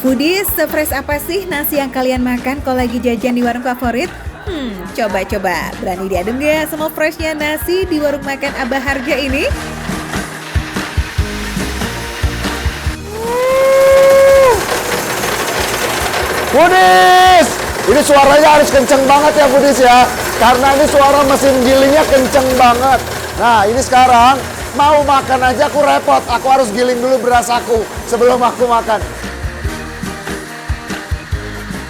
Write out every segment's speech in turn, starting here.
Foodies, se-fresh apa sih nasi yang kalian makan kalau lagi jajan di warung favorit? Coba-coba, berani diadem gak sama freshnya nasi di warung makan Abah Harja ini? Foodies! Ini suaranya harus kenceng banget ya Foodies ya. Karena ini suara mesin gilingnya kenceng banget. Nah ini sekarang mau makan aja aku repot. Aku harus giling dulu beras aku sebelum aku makan.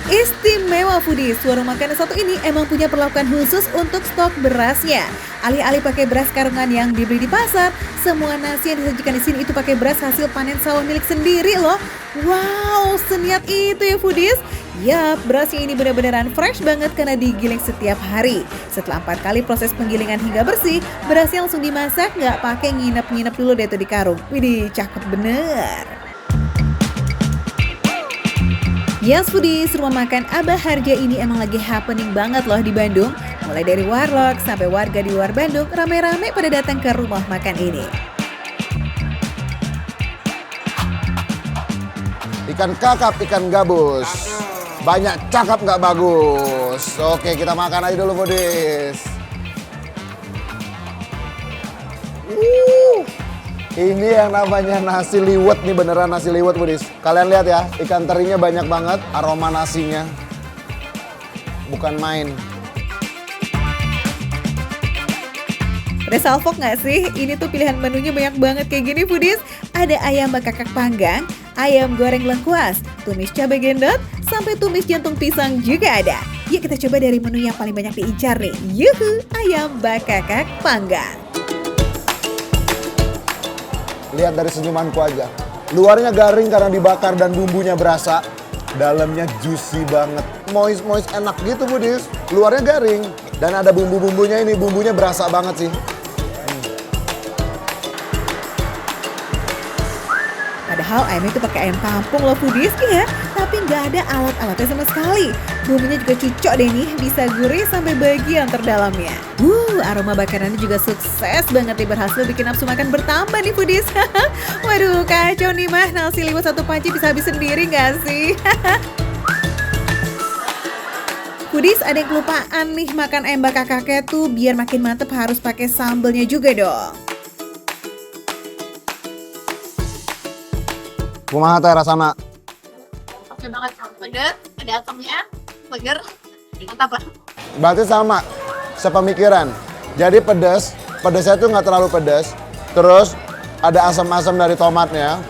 Istimewa Foodies, warung makan satu ini emang punya perlakuan khusus untuk stok berasnya. Alih-alih pakai beras karungan yang dibeli di pasar, semua nasi yang disajikan di sini itu pakai beras hasil panen sawah milik sendiri loh. Wow, seniat itu ya Foodies. Yap, berasnya ini benar-benaran fresh banget karena digiling setiap hari. Setelah 4 kali proses penggilingan hingga bersih, berasnya langsung dimasak, nggak pakai nginep-nginep dulu deh tuh di karung. Widih, cakep bener. Yes Foodies, rumah makan Abah Harja ini emang lagi happening banget loh di Bandung. Mulai dari warlock sampai warga di luar Bandung rame-rame pada datang ke rumah makan ini. Ikan kakap, ikan gabus. Banyak cakap nggak bagus. Oke, kita makan aja dulu Foodies. Ini yang namanya nasi liwet nih, beneran nasi liwet Foodies. Kalian lihat ya, ikan terinya banyak banget, aroma nasinya bukan main. Pada salfok nggak sih? Ini tuh pilihan menunya banyak banget kayak gini Foodies. Ada ayam bakakak panggang, ayam goreng lengkuas, tumis cabai gendot, sampai tumis jantung pisang juga ada. Yuk kita coba dari menu yang paling banyak diincar nih. Yuhu, ayam bakakak panggang. Lihat dari senyumanku aja. Luarnya garing karena dibakar dan bumbunya berasa. Dalamnya juicy banget. Moist enak gitu Foodies. Luarnya garing. Dan ada bumbu-bumbunya ini. Bumbunya berasa banget sih. Padahal ayamnya itu pakai ayam kampung loh Foodies ya. Tapi nggak ada alat-alatnya sama sekali. Bumbunya juga cucok deh nih. Bisa gurih sampai bagian terdalamnya. Aroma bakarannya juga sukses banget nih, berhasil bikin nafsu makan bertambah nih Foodies. Waduh, kacau nih mah, nasi liwet satu panci bisa habis sendiri nggak sih? Foodies, ada yang kelupaan nih, makan ayam bakakaknya tuh biar makin mantep harus pakai sambelnya juga dong. Kumaha teh rasana? Oke banget, pedas, ada asamnya, seger, mantap lah. Berarti sama, sepemikiran. Jadi pedasnya tuh nggak terlalu pedas. Terus ada asam-asam dari tomatnya.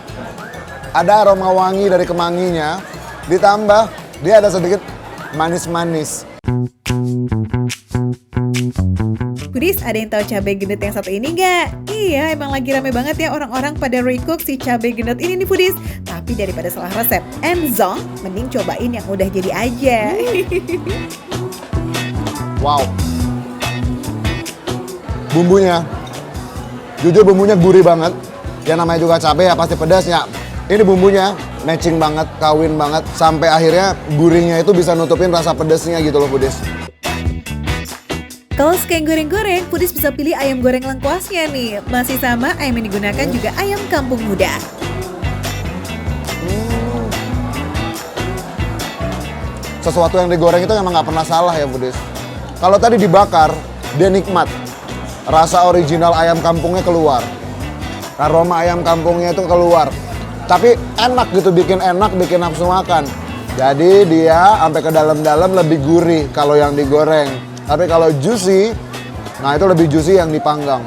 Ada aroma wangi dari kemanginya. Ditambah dia ada sedikit manis-manis. Foodies, ada yang tahu cabai gendut yang satu ini nggak? Iya, emang lagi rame banget ya orang-orang pada recook si cabai gendut ini nih Foodies. Tapi daripada salah resep enzong, mending cobain yang udah jadi aja. Wow. Bumbunya, jujur bumbunya gurih banget. Yang namanya juga cabai ya pasti pedasnya. Ini bumbunya matching banget, kawin banget. Sampai akhirnya gurihnya itu bisa nutupin rasa pedasnya gitu loh Foodies. Kalau suka yang goreng-goreng, Foodies bisa pilih ayam goreng lengkuasnya nih. Masih sama, ayam yang digunakan juga ayam kampung muda. Sesuatu yang digoreng itu emang nggak pernah salah ya Foodies. Kalau tadi dibakar, dia nikmat. Rasa original ayam kampungnya keluar. Aroma ayam kampungnya itu keluar. Tapi enak gitu, bikin enak, bikin nafsu makan. Jadi dia sampai ke dalam-dalam lebih gurih kalau yang digoreng. Tapi kalau juicy, nah itu lebih juicy yang dipanggang.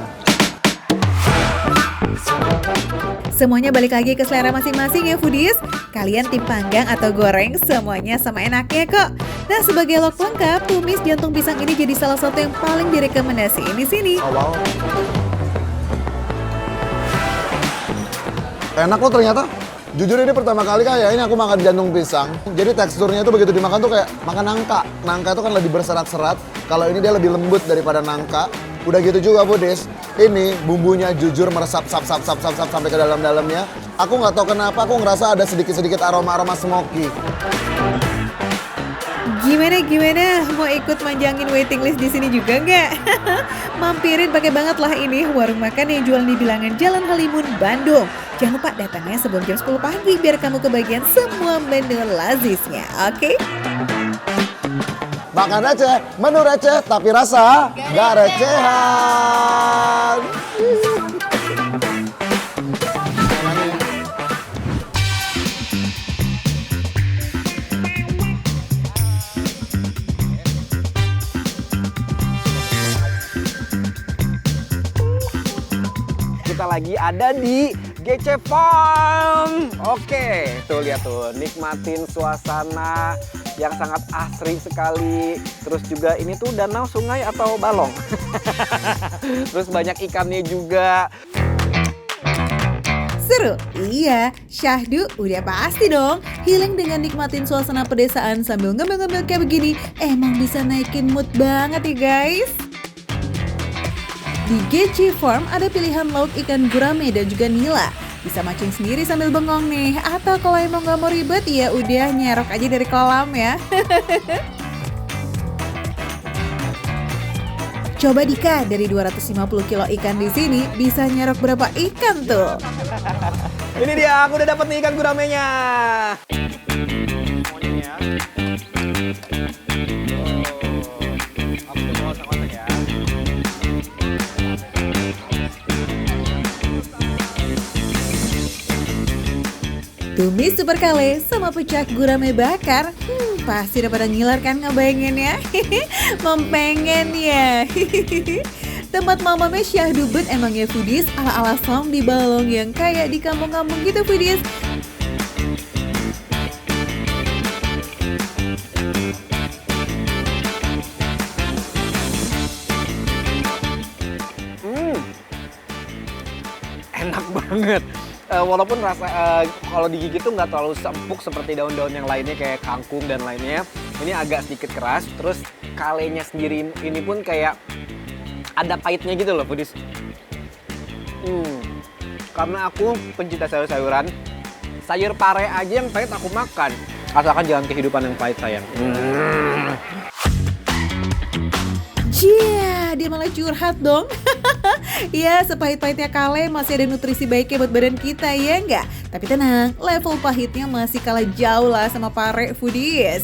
Semuanya balik lagi ke selera masing-masing ya Foodies. Kalian tim panggang atau goreng, semuanya sama enaknya kok. Nah, sebagai look lengkap, tumis jantung pisang ini jadi salah satu yang paling direkomendasiin di sini. Oh, wow. Enak loh ternyata. Jujur ini pertama kali kayak ini aku makan jantung pisang. Jadi teksturnya itu begitu dimakan tuh kayak makan nangka. Nangka itu kan lebih berserat-serat. Kalau ini dia lebih lembut daripada nangka. Udah gitu juga Foodies. Ini bumbunya jujur meresap sampai ke dalam-dalamnya. Aku nggak tahu kenapa aku ngerasa ada sedikit-sedikit aroma-aroma smoky. Gimana? Mau ikut manjangin waiting list di sini juga nggak? Mampirin pakai banget lah ini warung makan yang jual di bilangan Jalan Halimun, Bandung. Jangan lupa datangnya sebelum jam 10 pagi biar kamu kebagian semua menu lazisnya, oke? Makan receh, menu receh tapi rasa nggak recehan. Kita lagi ada di GC Farm. Oke, tuh lihat tuh, nikmatin suasana yang sangat asri sekali. Terus juga ini tuh danau, sungai atau balong. Terus banyak ikannya juga. Seru? Iya, syahdu udah pasti dong. Healing dengan nikmatin suasana pedesaan sambil ngemil-ngemil kayak begini emang bisa naikin mood banget ya guys. Di GC Farm ada pilihan lauk ikan gurame dan juga nila. Bisa mancing sendiri sambil bengong nih. Atau kalau emang gak mau ribet ya udah nyerok aja dari kolam ya. Coba Dika, dari 250 kilo ikan di sini bisa nyerok berapa ikan tuh? Ini dia, aku udah dapet nih ikan guramenya. Tumis super kale sama pecak gurame bakar. Pasti udah pada ngiler kan ngebayangin ya. Mempengen ya. Tempat mamamnya syahdu bet emangnya foodies ala-ala song di balong yang kayak di kampung-kampung gitu foodies. Enak banget. Walaupun rasa kalau digigit tuh nggak terlalu empuk seperti daun-daun yang lainnya kayak kangkung dan lainnya. Ini agak sedikit keras. Terus kalenya sendiri ini pun kayak ada pahitnya gitu loh, foodies. Karena aku pencinta sayur-sayuran, sayur pare aja yang pahit aku makan. Asalkan jangan kehidupan yang pahit sayang. Dia malah curhat dong. Ya, sepahit-pahitnya kale masih ada nutrisi baiknya buat badan kita ya enggak? Tapi tenang, level pahitnya masih kalah jauh lah sama pare foodies.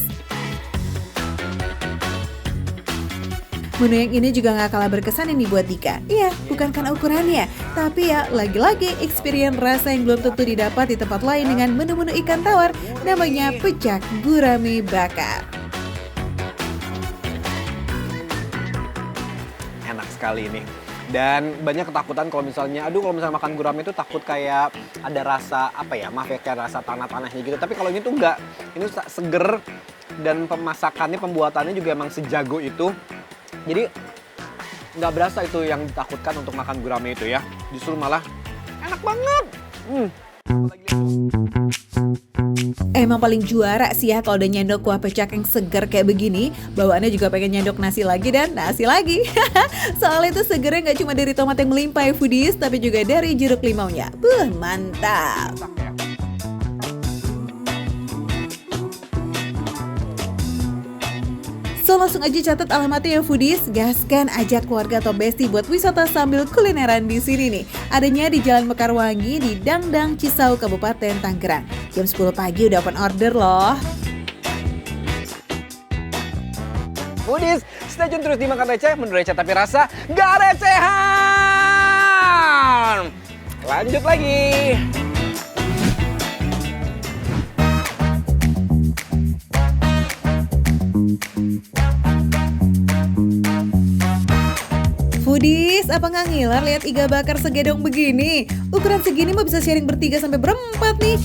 Menu yang ini juga gak kalah berkesan ini buat Dika. Iya, bukan karena ukurannya, tapi ya lagi-lagi experience rasa yang belum tentu didapat di tempat lain dengan menu-menu ikan tawar namanya pecak gurame bakar. Enak sekali ini. Dan banyak ketakutan kalau misalnya makan gurame itu takut kayak ada rasa maaf ya, kayak rasa tanah-tanahnya gitu. Tapi kalau ini tuh enggak, ini seger dan pemasakannya, pembuatannya juga emang sejago itu. Jadi nggak berasa itu yang ditakutkan untuk makan gurame itu ya. Justru malah enak banget. Emang paling juara sih ya kalau udah nyendok kuah pecak yang seger kayak begini. Bawaannya juga pengen nyendok nasi lagi dan nasi lagi. Soalnya itu segernya nggak cuma dari tomat yang melimpah ya foodies, tapi juga dari jeruk limaunya. Mantap. So langsung aja catat alamatnya ya foodies, gaskan ajak keluarga atau bestie buat wisata sambil kulineran di sini nih. Adanya di Jalan Mekarwangi di Dangdang Cisau, Kabupaten Tangerang. Jam 10 pagi udah open order loh. Foodies, stay tune terus di Makan Receh, menu receh tapi rasa gak recehan. Lanjut lagi. Foodies, apa nggak ngiler lihat iga bakar segedong begini? Ukuran segini mah bisa sharing bertiga sampai berempat nih.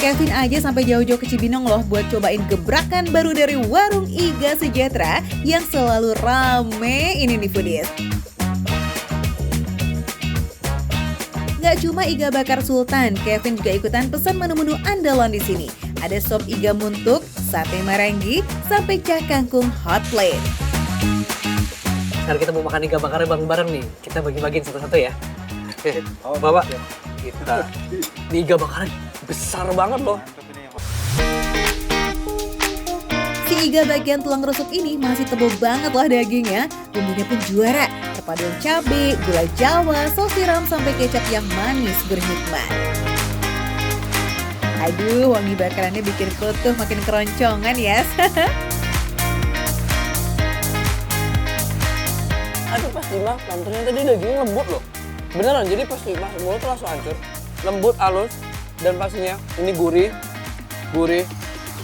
Kevin aja sampai jauh-jauh ke Cibinong loh buat cobain gebrakan baru dari warung Iga Sejahtera yang selalu rame ini nih foodies. Gak cuma iga bakar sultan, Kevin juga ikutan pesan menu-menu andalan di sini. Ada sop iga muntuk, sate marangi, sampai cah kangkung hot plate. Sekarang kita mau makan iga bakarnya bareng-bareng nih. Kita bagi-bagiin satu-satu ya. Bapak, kita. Ini iga bakarnya besar banget loh. Si iga bagian tulang rusuk ini masih tebal banget loh dagingnya. Bumbunya pun juara, perpaduan cabai, gula jawa, saus tiram sampai kecap yang manis bernikmat. Aduh, wangi bakarannya bikin perut tuh makin keroncongan ya. Aduh pas dimakan, ternyata dia dagingnya lembut loh. Beneran, jadi pas dimakan mulut tuh langsung hancur. Lembut, halus, dan pastinya ini gurih,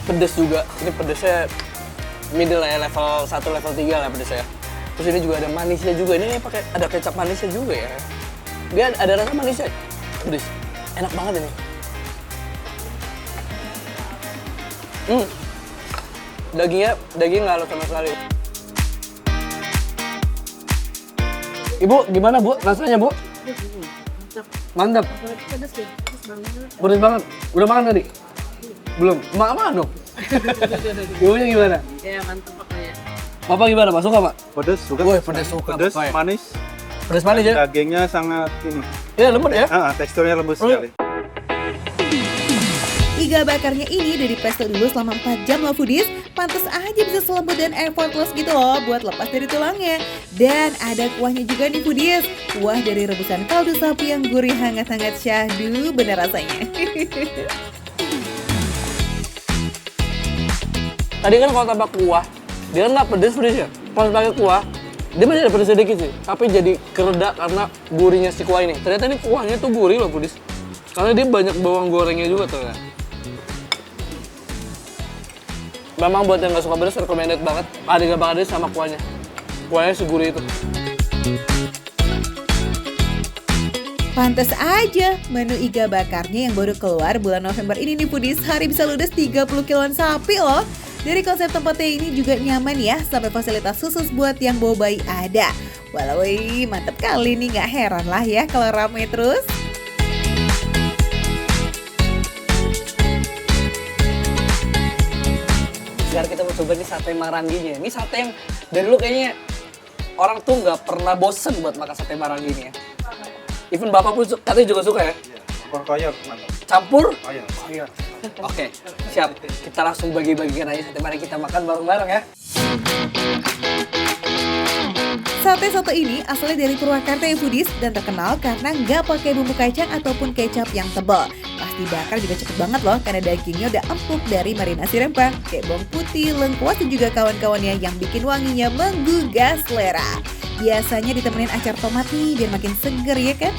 pedes juga. Ini pedesnya middle lah ya, level 1, level 3 lah pedesnya. Terus ini juga ada manisnya juga, ini pakai ada kecap manisnya juga ya. Dia ada rasa manisnya, pedes. Enak banget ini. Daging nggak halus sama sekali. Ibu, gimana Bu? Rasanya Bu? Mantap. Pedes banget. Udah makan tadi? Belum? Mak makan dong? Ibunya gimana? Ya mantap pokoknya. Bapak gimana? Pak suka Pak? Pedes, suka. Woi, pedes suka. Pedes, Bapak ya? manis. Pedes manis ya? Dagingnya sangat ini. Iya lembut ya? Teksturnya lembut sekali. Iga bakarnya ini udah dipesto dulu selama 4 jam loh foodies. Pantes aja bisa selembut dan effortless gitu loh buat lepas dari tulangnya. Dan ada kuahnya juga nih foodies. Kuah dari rebusan kaldu sapi yang gurih hangat-hangat syahdu bener rasanya. Tadi kan kalau tambah kuah, dia kan nggak pedes ya. Pas pakai kuah, dia masih ada pedes sedikit sih. Tapi jadi kereda karena gurihnya si kuah ini. Ternyata ini kuahnya tuh gurih loh foodies. Karena dia banyak bawang gorengnya juga tuh ya. Memang buat yang nggak suka pedas recommended banget. Ada iga bakar sama kuahnya. Kuahnya segurih itu. Pantes aja menu iga bakarnya yang baru keluar bulan November ini nih foodies, hari bisa ludes 30 kiloan sapi loh. Dari konsep tempatnya ini juga nyaman ya, sampai fasilitas khusus buat yang bawa bayi ada. Walau mantep kali nih, nggak heran lah ya kalau ramai terus. Sekarang kita mau coba nih sate maranginya. Ini sate yang dari dulu kayaknya orang tuh nggak pernah bosen buat makan sate marangi ini ya. Even bapak pun katanya juga suka ya? Koyor, mantap. Campur? Koyor. Oke, siap. Kita langsung bagi-bagikan aja sate marangi, kita makan bareng-bareng ya. Sate soto ini asalnya dari Purwakarta ya foodies, dan terkenal karena nggak pakai bumbu kacang ataupun kecap yang tebal. Pas dibakar juga cepet banget loh karena dagingnya udah empuk dari marinasi rempah kayak bawang putih, lengkuas dan juga kawan-kawannya yang bikin wanginya menggugah selera. Biasanya ditemenin acar tomat nih biar makin seger ya kan?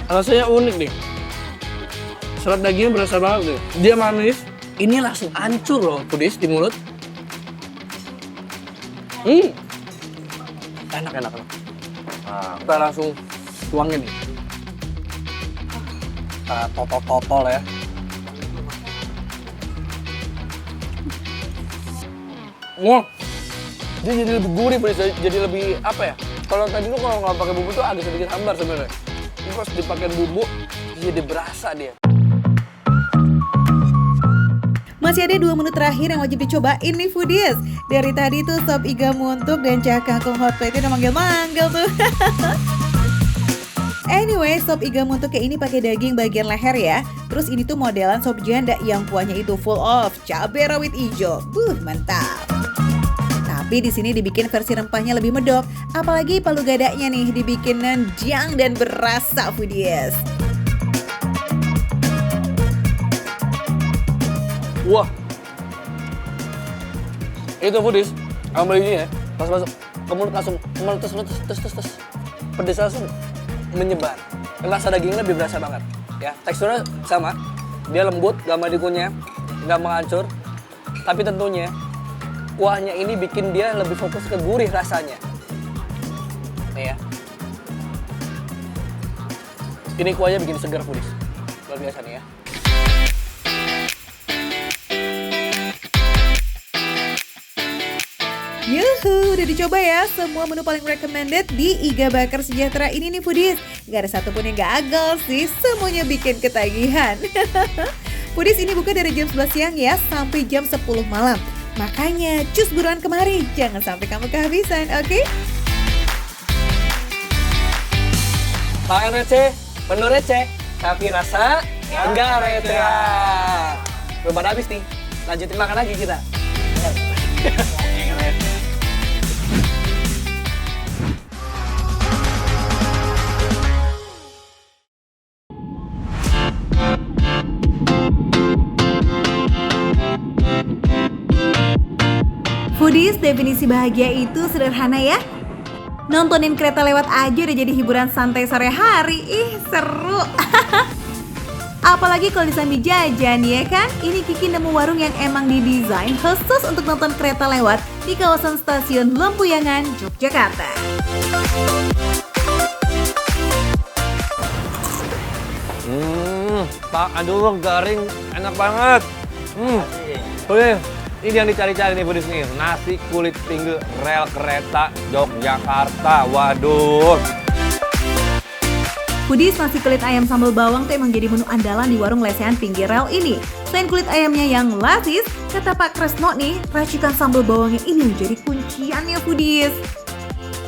Rasanya unik nih. Serat dagingnya berasa banget deh. Dia manis. Ini langsung hancur loh foodies di mulut. Enak. Nah, kita langsung tuangin nih. Kita totol ya. Wah, dia jadi lebih gurih, jadi lebih apa ya? Kalau tadi tuh kalau nggak pakai bumbu tuh agak sedikit hambar sebenarnya. Ini pas dipakai bumbu, jadi berasa dia. Masih ada 2 menu terakhir yang wajib dicobain nih foodies. Dari tadi tuh sop iga muntuk dan cah kangkung hot plate udah manggil-manggil tuh. Anyway, sop iga muntuk kayak ini pakai daging bagian leher ya. Terus ini tuh modelan sop janda yang kuahnya itu full of cabai rawit hijau. Mantap. Tapi di sini dibikin versi rempahnya lebih medok. Apalagi palu gadanya nih dibikin nenjang dan berasa foodies. Wah, itu foodies, ambil ini ya, pas masuk ke mulut langsung meletus, pedesnya langsung menyebar. Rasa dagingnya lebih berasa banget, ya. Teksturnya sama, dia lembut, gak mau dikunyah, gak menghancur. Tapi tentunya kuahnya ini bikin dia lebih fokus ke gurih rasanya. Nih ya. Ini kuahnya bikin segar foodies, luar biasa nih ya. Yuhu, udah dicoba ya semua menu paling recommended di Iga Bakar Sejahtera ini nih foodies. Gak ada satupun yang gagal sih, semuanya bikin ketagihan. Foodies ini buka dari jam 11 siang ya sampai jam 10 malam. Makanya cus buruan kemari, jangan sampai kamu kehabisan, oke? Makan receh, penuh receh, tapi rasa enggak receh. Udah pada habis nih. Lanjutin makan lagi kita. Foodies, definisi bahagia itu sederhana ya. Nontonin kereta lewat aja udah jadi hiburan santai sore hari. Ih, seru. Apalagi kalau disambi jajan ya kan? Ini Kiki nemu warung yang emang didesain khusus untuk nonton kereta lewat di kawasan stasiun Lempuyangan, Yogyakarta. Aduh, garing, enak banget. Boleh. Ini yang dicari-cari nih Foodies nih, nasi kulit pinggir rel kereta Yogyakarta. Waduh. Foodies, nasi kulit ayam sambal bawang tuh emang jadi menu andalan di warung lesehan pinggir rel ini. Selain kulit ayamnya yang lasis, kata Pak Kresno nih, racikan sambal bawangnya ini menjadi kunciannya Foodies.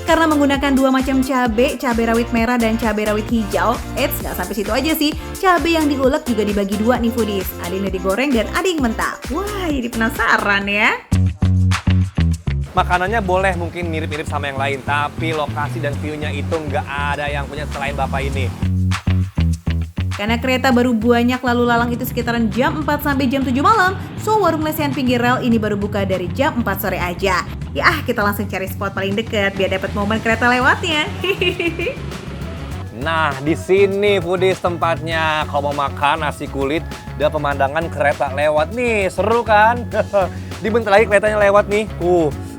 Karena menggunakan dua macam cabai rawit merah dan cabai rawit hijau. Eits, nggak sampai situ aja sih. Cabai yang diulek juga dibagi dua nih Foodies. Ada yang digoreng dan ada yang mentah. Wah, jadi penasaran ya. Makanannya boleh mungkin mirip-mirip sama yang lain, tapi lokasi dan view-nya itu nggak ada yang punya selain Bapak ini. Karena kereta baru banyak lalu lalang itu sekitaran jam 4 sampai jam 7 malam, so warung lesehan pinggir rel ini baru buka dari jam 4 sore aja. Ya kita langsung cari spot paling deket biar dapat momen kereta lewatnya. Nah, di sini Foodies tempatnya. Kalau mau makan nasi kulit dan pemandangan kereta lewat nih, seru kan? Dibentar lagi keretanya lewat nih.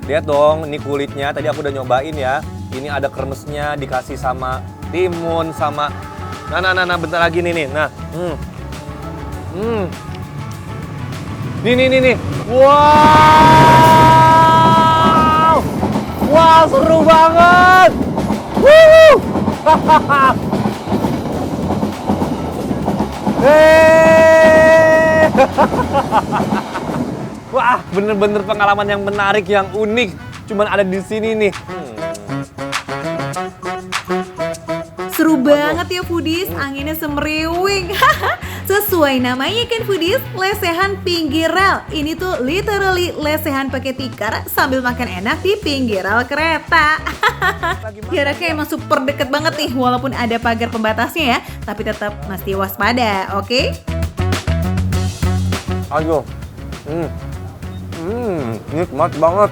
Lihat dong, ini kulitnya. Tadi aku udah nyobain ya. Ini ada kremesnya dikasih sama timun sama. Nah, bentar lagi nih. Nah, Nih. Wow! Wah, seru banget! Woo! Wah, bener-bener pengalaman yang menarik, yang unik. Cuman ada di sini nih. Seru banget ya Foodies, anginnya semeriwing. Sesuai namanya kan Foodies, lesehan pinggir rel. Ini tuh literally lesehan pakai tikar sambil makan enak di pinggir rel kereta. Jaraknya emang super deket banget nih, walaupun ada pagar pembatasnya ya, tapi tetap mesti waspada, oke? Ayo. Nikmat banget.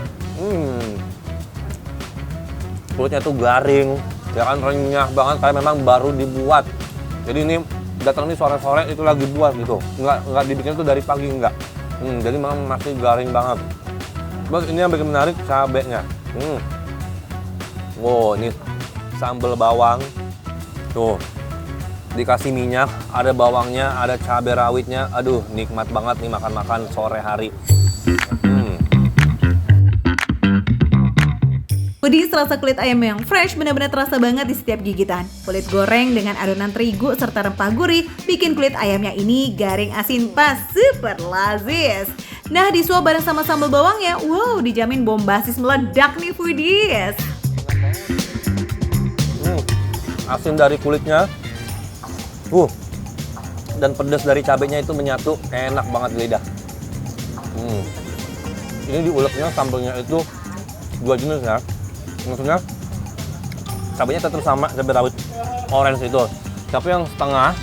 Kulitnya tuh garing, ya kan, renyah banget kayak memang baru dibuat. Jadi ini datang nih sore-sore itu lagi buat gitu. Nggak dibikin tuh dari pagi, enggak. Jadi memang masih garing banget. Terus ini yang bikin menarik cabenya. Wow, ini sambal bawang. Tuh. Dikasih minyak, ada bawangnya, ada cabai rawitnya. Aduh, nikmat banget nih makan-makan sore hari. Foodies, rasa kulit ayam yang fresh benar-benar terasa banget di setiap gigitan. Kulit goreng dengan adonan terigu serta rempah gurih bikin kulit ayamnya ini garing asin pas, super lazis. Nah, disuap bareng sama sambal bawangnya, wow, dijamin bombastis meledak nih Foodies. Asin dari kulitnya, dan pedas dari cabenya itu menyatu, enak banget di lidah. Ini diuleknya sambalnya itu dua jenis ya. Maksudnya cabenya tetap sama, cabai rawit orange itu, tapi yang setengah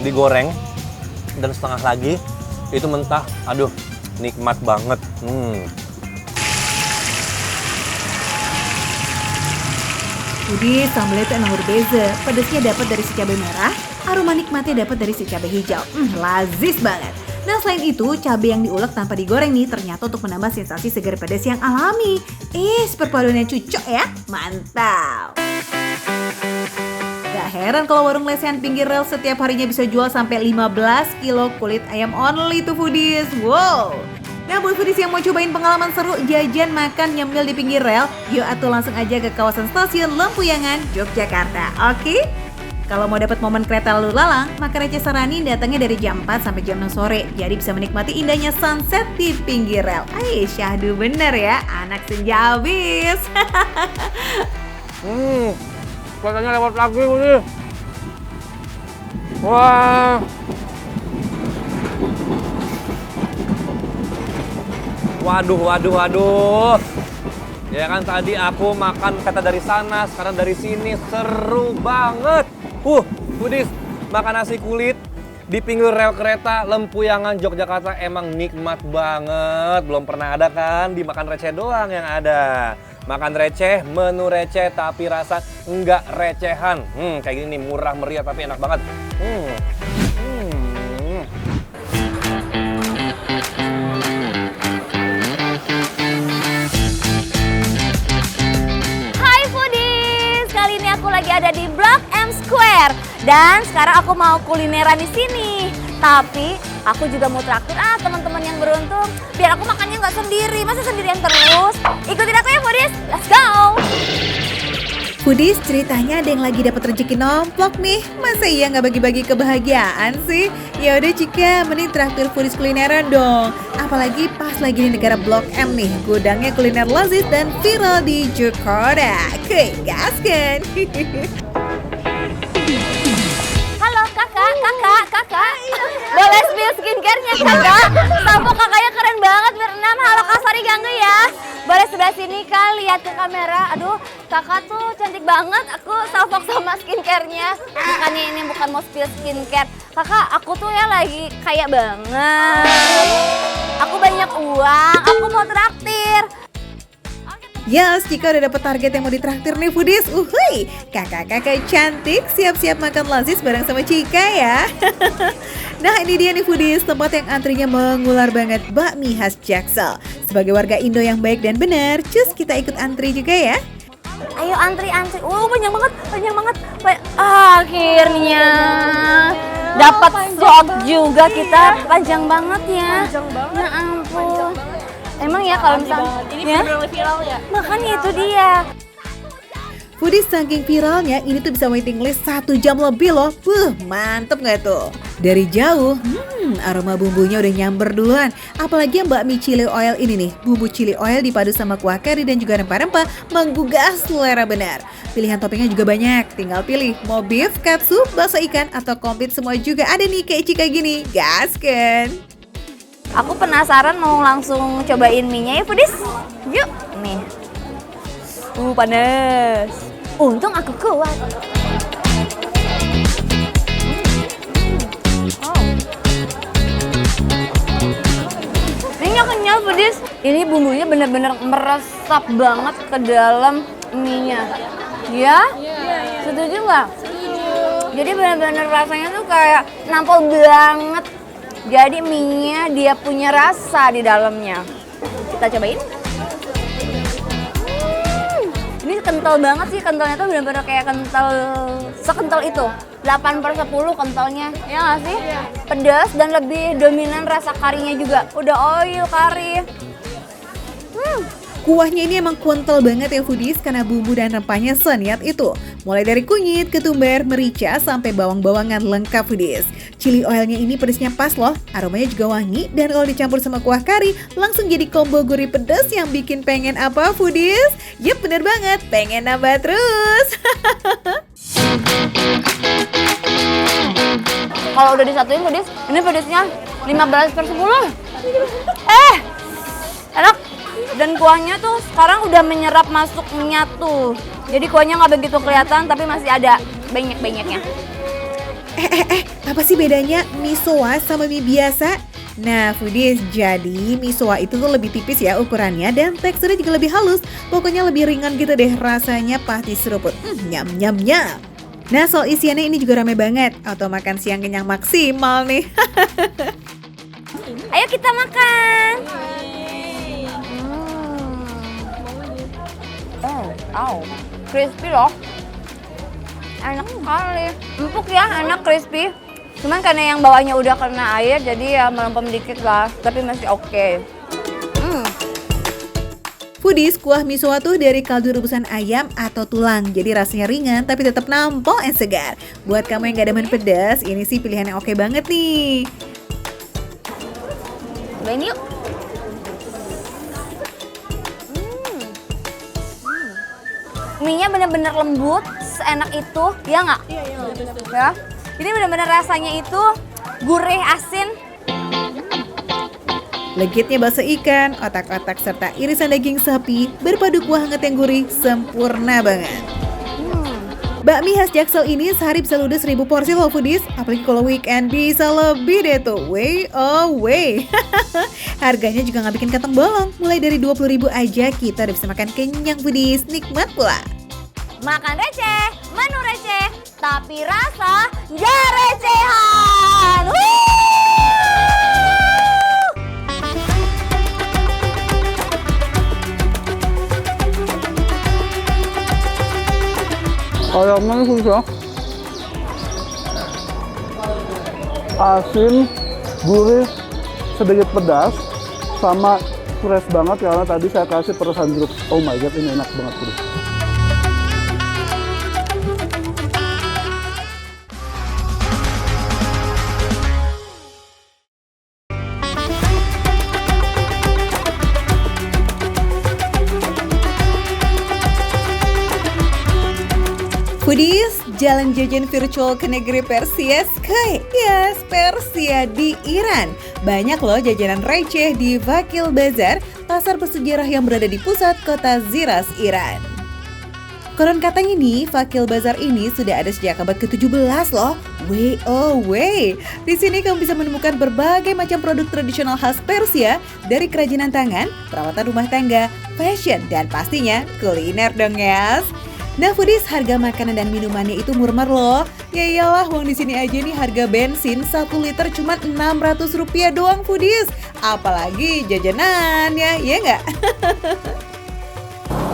digoreng dan setengah lagi itu mentah. Aduh, nikmat banget. Foodies, sambalnya itu emang berbeza. Pedasnya dapat dari si cabai merah, aroma nikmatnya dapat dari si cabai hijau. Lazis banget. Nah, selain itu, cabai yang diulek tanpa digoreng nih ternyata untuk menambah sensasi segar pedas yang alami. Perpaduannya cocok ya, mantap. Gak heran kalau warung lesehan pinggir rel setiap harinya bisa jual sampai 15 kilo kulit ayam only tuh Foodies. Wow. Nah, buat Foodies yang mau cobain pengalaman seru jajan makan nyemil di pinggir rel, yuk atuh langsung aja ke kawasan stasiun Lempuyangan, Yogyakarta. Oke? Kalau mau dapat momen kereta lalu lalang, maka Receh Sarani datangnya dari jam 4 sampai jam 6 sore. Jadi bisa menikmati indahnya sunset di pinggir rel. Syahdu bener ya, anak senja habis. Keretanya lewat lagi nih. Wah. Waduh. Ya kan tadi aku makan peta dari sana, sekarang dari sini, seru banget. Foodies, makan nasi kulit di pinggir rel kereta Lempuyangan Yogyakarta emang nikmat banget. Belum pernah ada kan di makan receh doang yang ada. Makan receh, menu receh tapi rasa enggak recehan. Kayak gini nih, murah meriah tapi enak banget. Hai foodies, kali ini aku lagi ada di Blok M Square dan sekarang aku mau kulineran di sini. Tapi aku juga mau traktir teman-teman yang beruntung biar aku makannya nggak sendiri, masa sendirian terus. Ikutin aku ya foodies, let's go. Foodies, ceritanya ada yang lagi dapat rezeki nomplok nih. Masa iya nggak bagi-bagi kebahagiaan sih? Ya udah Cika, mending traktir foodies kulineran dong. Apalagi pas lagi di negara Blok M nih, gudangnya kuliner lazis dan viral di Jakarta. Gaskan. Halo kakak, boleh spill skincare-nya kakak? Sampo kakaknya keren banget, berenam. Halo Kak, sorry ganggu ya. Boleh sebelah sini Kak, lihat ke kamera. Aduh, kakak tuh cantik banget. Aku salfok sama skincare-nya. Makanya ini bukan mau spill skincare. Kakak, aku tuh ya lagi kaya banget. Aku banyak uang, aku mau traktir. Yes, Cika udah dapet target yang mau ditraktir nih foodies. Uhuy, kakak-kakak cantik siap-siap makan lazis bareng sama Cika ya. Nah ini dia nih foodies, tempat yang antrinya mengular banget, bakmi khas Jaksel. Sebagai warga Indo yang baik dan benar, cus kita ikut antri juga ya. Ayo antri. Banyak banget. Akhirnya dapat slot juga kita, panjang banget ya. Ya ampun. Emang ya kalau misalnya Ini ya? bener-bener viral ya? Makanya itu dia. Foodies saking viralnya, ini tuh bisa waiting list 1 jam lebih loh. Mantep gak tuh? Dari jauh, aroma bumbunya udah nyamber duluan. Apalagi yang bakmi chili oil ini nih. Bumbu chili oil dipadu sama kuah kari dan juga rempah-rempah menggugah selera benar. Pilihan toppingnya juga banyak, tinggal pilih mau beef, katsu, bakso ikan, atau komplit semua juga ada nih kayak Cika gini. Gaskan! Aku penasaran mau langsung cobain mie-nya ya foodies. Yuk, nih. Panas. Untung aku kuat. Ini kenyal foodies. Ini bumbunya bener-bener meresap banget ke dalam mie-nya. Ya? Setuju nggak? Jadi bener-bener rasanya tuh kayak nampol banget. Jadi mie-nya dia punya rasa di dalamnya. Kita cobain. Ini kental banget sih, kentalnya tuh benar-benar kayak kental, sekental itu. 8/10 kentalnya, ya nggak sih? Pedas dan lebih dominan rasa karinya juga. Udah oil kari. Kuahnya ini emang kental banget ya foodies karena bumbu dan rempahnya seniat itu. Mulai dari kunyit, ketumbar, merica, sampai bawang-bawangan lengkap foodies. Chili oilnya ini pedasnya pas loh, aromanya juga wangi dan kalau dicampur sama kuah kari langsung jadi combo gurih pedas yang bikin pengen apa foodies? Yep bener banget, pengen nambah terus. Kalau udah disatuin foodies, ini pedasnya 15/10. Enak. Dan kuahnya tuh sekarang udah menyerap masuk menyatu. Jadi kuahnya nggak begitu kelihatan tapi masih ada banyak-banyaknya. Apa sih bedanya mie soa sama mie biasa? Nah foodies, jadi mie soa itu tuh lebih tipis ya ukurannya dan teksturnya juga lebih halus. Pokoknya lebih ringan gitu deh, rasanya pasti seruput. Nyam. Nah soal isiannya ini juga rame banget. Atau makan siang kenyang maksimal nih. Ayo kita makan. Crispy loh. Enak sekali. Empuk ya, enak crispy. Cuman karena yang bawahnya udah kena air jadi ya melempem dikit lah, tapi masih oke. Foodies, kuah mie soa tuh dari kaldu rebusan ayam atau tulang. Jadi rasanya ringan tapi tetap nampol dan segar. Buat kamu yang gak demen pedas, ini sih pilihan yang oke banget nih. Cobain yuk. Mie-nya bener-bener lembut, seenak itu, ya nggak? Iya, betul. Ya. Ini bener-bener rasanya itu gurih, asin. Legitnya bakso ikan, otak-otak serta irisan daging sapi berpadu kuah hangat yang gurih sempurna banget. Bakmi khas Jaksel ini sehari bisa ludes 1000 porsi loh foodies. Apalagi kalau weekend bisa lebih deh tuh. Way oh way. Harganya juga nggak bikin kantong bolong. Mulai dari 20.000 aja kita udah bisa makan kenyang foodies. Nikmat pula. Makan receh, menu receh, tapi rasa gak recehan. Ayamnya susah, asin, gurih, sedikit pedas, sama fresh banget karena tadi saya kasih perasan jeruk. Oh my god, ini enak banget tuh. Foodies, jalan jajan virtual ke negeri Persia, Sky. Yes, Persia di Iran. Banyak loh jajanan receh di Vakil Bazar, pasar bersejarah yang berada di pusat kota Shiraz, Iran. Konon katanya nih, Vakil Bazar ini sudah ada sejak abad ke-17 loh. Way oh way. Di sini kamu bisa menemukan berbagai macam produk tradisional khas Persia, dari kerajinan tangan, perawatan rumah tangga, fashion, dan pastinya kuliner dong guys. Nah foodies, harga makanan dan minumannya itu murmer loh. Ya iyalah, uang di sini aja nih harga bensin 1 liter cuma Rp600 doang foodies. Apalagi jajanannya, ya nggak?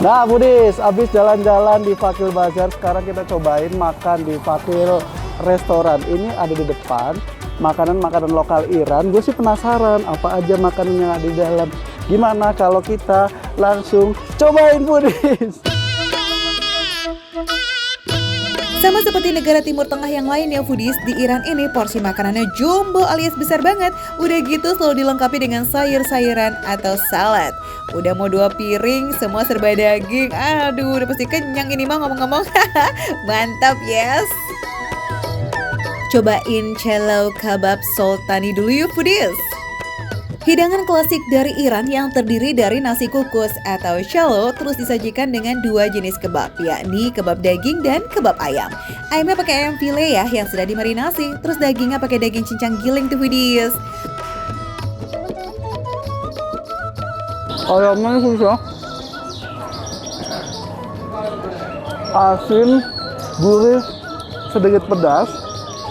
Nah foodies, abis jalan-jalan di Vakil Bazar, sekarang kita cobain makan di Vakil Restoran. Ini ada di depan, makanan-makanan lokal Iran. Gue sih penasaran apa aja makanan yang ada di dalam. Gimana kalau kita langsung cobain foodies? Sama seperti negara Timur Tengah yang lain ya foodies, di Iran ini porsi makanannya jumbo alias besar banget. Udah gitu selalu dilengkapi dengan sayur-sayuran atau salad. Udah mau 2 piring, semua serba daging. Aduh, udah pasti kenyang ini mah ngomong-ngomong. Mantap yes. Cobain cello kebab sultani dulu yuk foodies. Hidangan klasik dari Iran yang terdiri dari nasi kukus atau cello terus disajikan dengan 2 jenis kebab, yakni kebab daging dan kebab ayam. Ayamnya pakai ayam file ya yang sudah dimarinasi, terus dagingnya pakai daging cincang giling tuh foodies. Ayamnya susah, asin, gurih, sedikit pedas,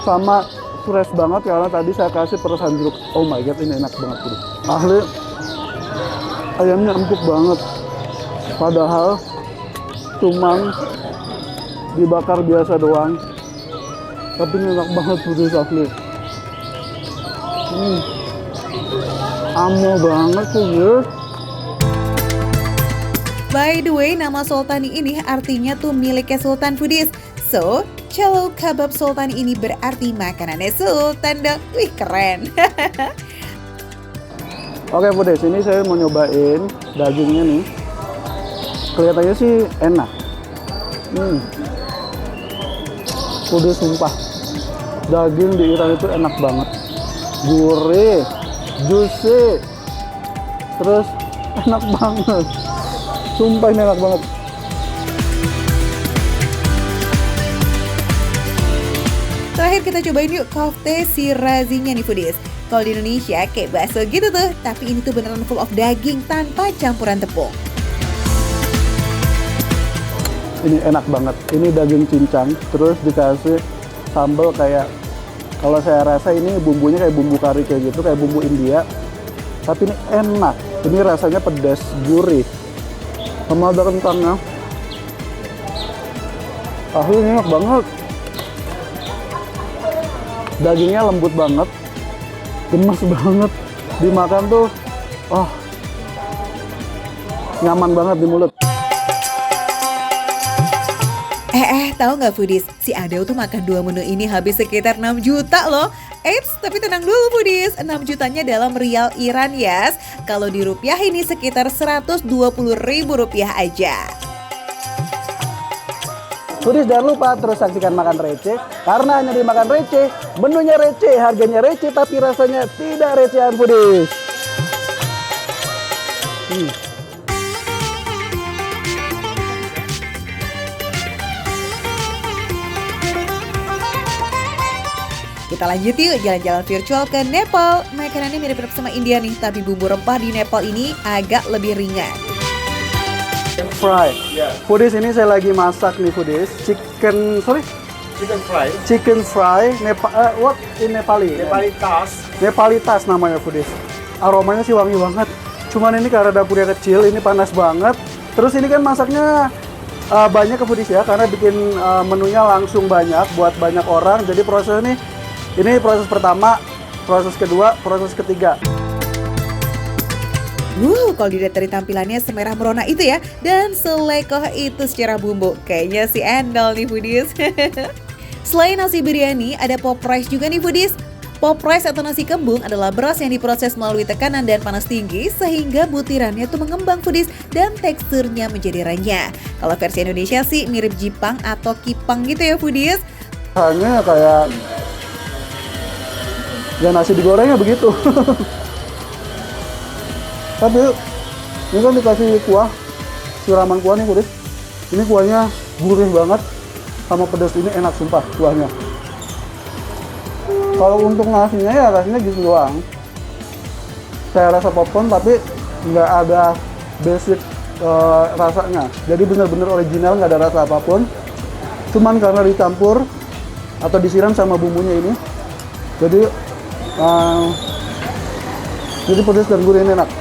sama fresh banget karena tadi saya kasih perasan jeruk. Oh my god, ini enak banget tuh. Asli, ayamnya empuk banget. Padahal cuman dibakar biasa doang. Tapi ini enak banget tuh asli. Amo banget tuh guys. By the way, nama Sultani ini artinya tuh miliknya Sultan foodies. So, cello kebab sultani ini berarti makanannya sultan dong. Wih keren. Oke foodies, ini saya mau nyobain dagingnya nih. Kelihatannya sih enak. Foodies sumpah, daging di Iran itu enak banget. Gurih, juicy, terus enak banget. Sumpah ini enak banget. Terakhir kita cobain yuk kofte Shirazinya nih foodies. Kalau di Indonesia kayak bakso gitu tuh, tapi ini tuh beneran full of daging tanpa campuran tepung. Ini enak banget. Ini daging cincang, terus dikasih sambal kayak, kalau saya rasa ini bumbunya kayak bumbu kari kayak gitu, kayak bumbu India. Tapi ini enak. Ini rasanya pedas, gurih. Sama ada kentangnya. Ini enak banget. Dagingnya lembut banget, gemes banget, dimakan tuh, nyaman banget di mulut. Tahu nggak foodies? Si Adel tuh makan 2 menu ini habis sekitar 6 juta loh. Eits, tapi tenang dulu foodies, 6 jutanya dalam rial Iran yes. Kalau di rupiah ini sekitar Rp120.000 aja. Foodies jangan lupa terus saksikan Makan Receh, karena hanya di Makan Receh, menunya receh, harganya receh, tapi rasanya tidak recehan foodies. Kita lanjut yuk jalan-jalan virtual ke Nepal. Makanannya mirip-mirip sama India nih, tapi bumbu rempah di Nepal ini agak lebih ringan. Fry. Foodies, ini saya lagi masak nih foodies. Chicken fry. Chicken fry. What in Nepali? Nepali tas namanya foodies. Aromanya sih wangi banget. Cuman ini karena dapurnya kecil, ini panas banget. Terus ini kan masaknya banyak ke foodies ya, karena bikin menunya langsung banyak buat banyak orang. Jadi proses ini proses pertama, proses kedua, proses ketiga. Kalau dilihat dari tampilannya semerah merona itu ya, dan selekoh itu secara bumbu. Kayaknya si endol nih foodies. Selain nasi biryani, ada pop rice juga nih foodies. Pop rice atau nasi kembung adalah beras yang diproses melalui tekanan dan panas tinggi sehingga butirannya tuh mengembang foodies dan teksturnya menjadi renyah. Kalau versi Indonesia sih mirip jipang atau kipang gitu ya foodies. Hanya kayak ya nasi digorengnya begitu. Tapi ini kan dikasih kuah, siraman kuah nih foodies. Ini kuahnya gurih banget sama pedas, ini enak sumpah kuahnya. Kalau untuk nasinya ya rasanya gitu doang. Saya rasa popcorn tapi nggak ada basic rasanya. Jadi benar-benar original, nggak ada rasa apapun. Cuman karena dicampur atau disiram sama bumbunya ini, jadi pedas dan gurih ini enak.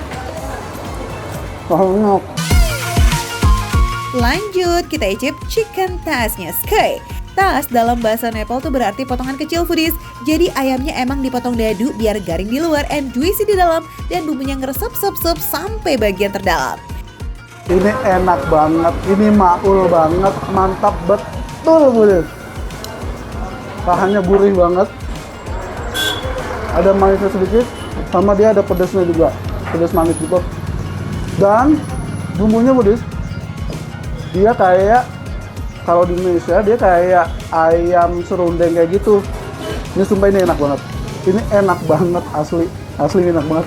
Lanjut, kita icip chicken tasnya Sky. Tas dalam bahasa Nepal tuh berarti potongan kecil foodies. Jadi ayamnya emang dipotong dadu biar garing di luar and juicy di dalam, dan bumbunya ngeresep-sep sampai bagian terdalam. Ini enak banget, ini maul banget, mantap betul foodies. Bahannya gurih banget. Ada manisnya sedikit, sama dia ada pedasnya juga, pedas manis gitu. Dan bumbunya foodies, dia kayak kalau di Indonesia dia kayak ayam serundeng kayak gitu. Ini sumpah ini enak banget. Ini enak banget asli enak banget.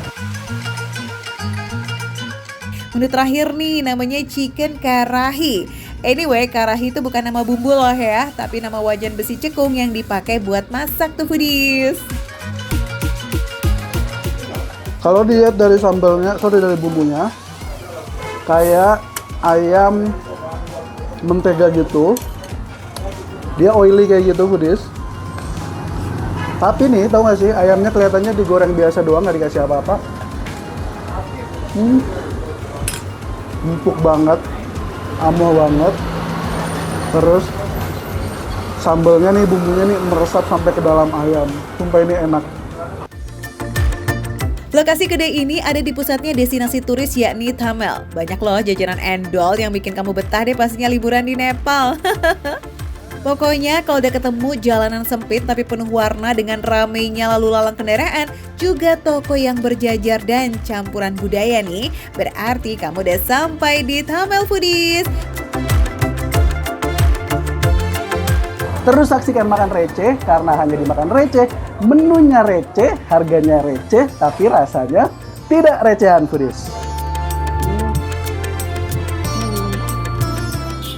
Menu terakhir nih namanya chicken karahi. Anyway, karahi itu bukan nama bumbu loh ya, tapi nama wajan besi cekung yang dipakai buat masak tuh foodies. Kalau dilihat dari sambalnya, dari bumbunya, kayak ayam mentega gitu. Dia oily kayak gitu foodies. Tapi nih, tahu nggak sih, ayamnya kelihatannya digoreng biasa doang, nggak dikasih apa-apa. Empuk banget, amoh banget. Terus sambalnya nih, bumbunya nih meresap sampai ke dalam ayam. Sumpah ini enak. Lokasi kedai ini ada di pusatnya destinasi turis yakni Thamel. Banyak loh jajanan endol yang bikin kamu betah deh pastinya liburan di Nepal. Pokoknya kalau udah ketemu jalanan sempit tapi penuh warna dengan ramainya lalu lalang kendaraan, juga toko yang berjajar dan campuran budaya nih, berarti kamu udah sampai di Thamel foodies. Terus saksikan Makan Receh, karena hanya dimakan receh, menunya receh, harganya receh, tapi rasanya tidak recehan foodies.